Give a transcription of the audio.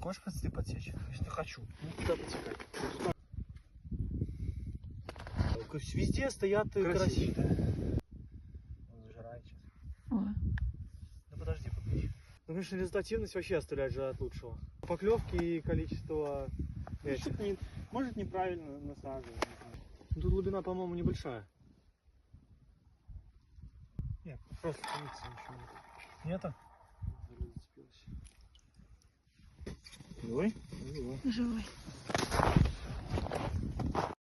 хочешь хвосты подсечь? Если не хочу. Ну куда подсекать? Везде стоят караси. Он зажирает сейчас. О. Ну подожди, подожди. Ну, конечно, результативность вообще оставляет желать лучшего. Поклевки и количество этих. Может неправильно насаживать. Ну, тут глубина, по-моему, небольшая. Нет, просто становится ничего нет. Нету? Живой? Живой.